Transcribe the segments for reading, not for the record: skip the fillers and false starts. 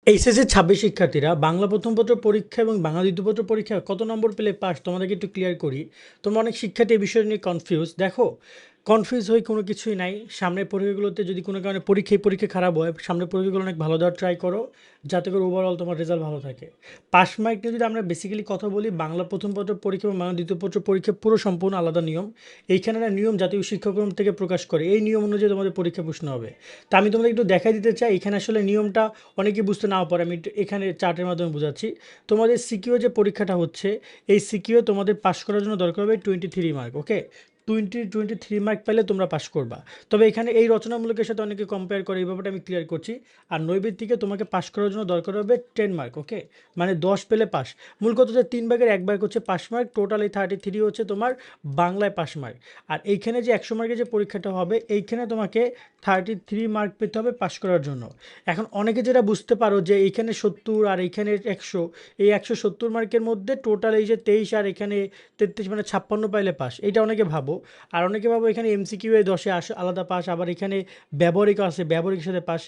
HSC 26 শিক্ষার্থীরা বাংলা প্রথম পত্র পরীক্ষা এবং বাংলা দ্বিতীয় পত্র পরীক্ষা কত নম্বর পেলে পাস তোমাদেরকে একটু ক্লিয়ার করি। তোমরা অনেক শিক্ষার্থী এই বিষয় নিয়ে কনফিউজ। দেখো, কনফিউজ হয়ে কোনো কিছুই নাই। সামনের পরীক্ষাগুলোতে যদি কোনো কারণে পরীক্ষা খারাপ হয়, সামনের পরীক্ষাগুলো অনেক ভালো দেওয়ার ট্রাই করো, যাতে করে ওভারঅল তোমার রেজাল্ট ভালো থাকে। পাস মার্ক নিয়ে যদি আমরা বেসিক্যালি কথা বলি, বাংলা প্রথম পত্র পরীক্ষা এবং বাংলা দ্বিতীয় পত্র পরীক্ষা পুরো সম্পূর্ণ আলাদা নিয়ম। এইখানে একটা নিয়ম জাতীয় শিক্ষাক্রম থেকে প্রকাশ করে, এই নিয়ম অনুযায়ী তোমাদের পরীক্ষা প্রশ্ন হবে। তা আমি তোমাদের একটু দেখাই দিতে চাই। এখানে আসলে নিয়মটা অনেকে বুঝতে নাও পারে, আমি এখানে চার্টের মাধ্যমে বোঝাচ্ছি। তোমাদের সিকিউ যে পরীক্ষাটা হচ্ছে, এই সিকিউ তোমাদের পাস করার জন্য দরকার হবে 23 মার্ক। ওকে, 23 মার্ক পেলে তোমরা পাস করবা। তবে এখানে এই রচনামূলকের সাথে অনেকে কম্পেয়ার করে, এই ব্যাপারটা আমি ক্লিয়ার করছি। আর নৈবেদ্যিকে তোমাকে পাস করার জন্য দরকার হবে 10 মার্ক। ওকে, মানে 10 পেলে পাস। মূল কথা হচ্ছে 3 ভাগের 1 ভাগ হচ্ছে পাস মার্ক, টোটাল এই 33 হচ্ছে তোমার বাংলায় পাস মার্ক। আর এইখানে যে 100 মার্কের যে পরীক্ষাটা হবে, এইখানে তোমাকে 33 মার্ক পেতে হবে পাস করার জন্য। এখন অনেকে যেটা বুঝতে পারো যে এইখানে 70 আর এইখানে 100, এই 170 মার্কের মধ্যে টোটাল এই যে 23 আর এখানে 33 মানে 56 পাইলে পাস, এইটা অনেকে ভাবো। আর অনেকে ভাবো এখানে এমসিকিউ এ 10-এ আলাদা পাস, আবার এখানে ব্যবহারিক আছে, ব্যবহারিকের সাথে পাস।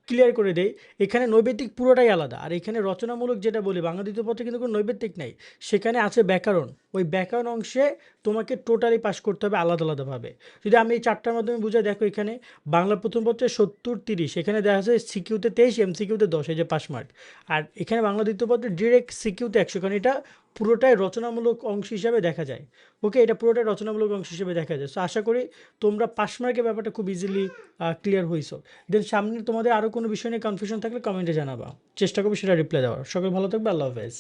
ক্লিয়ার করে দেই, এখানে নৈবেদ্যিক পুরোটাই আলাদা। আর এখানে রচনামূলক যেটা বলি, বাংলা দ্বিতীয় পত্রে কিন্তু কোনো নৈবেদ্যিক নাই। সেখানে আছে ব্যাকরণ। ওই ব্যাকরণ অংশে তোমাকে টোটালি পাস করতে হবে আলাদা আলাদাভাবে। যদি আমি এই চারটার মাধ্যমে বুঝাই, দেখো এখানে বাংলা প্রথম পত্রে 70-30, এখানে দেখা যাচ্ছে সিকিউতে 23, এমসিকিউতে 10, এই যে পাস মার্ক। আর এখানে বাংলা দ্বিতীয় পত্রে ডিরেক্ট সিকিউতে 100, কারণ এটা পুরোটাই রচনামূলক অংশ হিসাবে দেখা যায়। ওকে, এটা পুরোটাই রচনামূলক অংশ হিসেবে দেখা যায়। সো আশা করি তোমরা পাস মার্কের ব্যাপারটা খুব ইজিলি ক্লিয়ার হয়েছো। দেন সামনে তোমাদের আরও কোনো বিষয় নিয়ে কনফিউশন থাকলে কমেন্টে জানাবা, চেষ্টা করবো সেটা রিপ্লাই দেওয়ার। সকল ভালো থাকবে, আল্লাহ হাফেজ।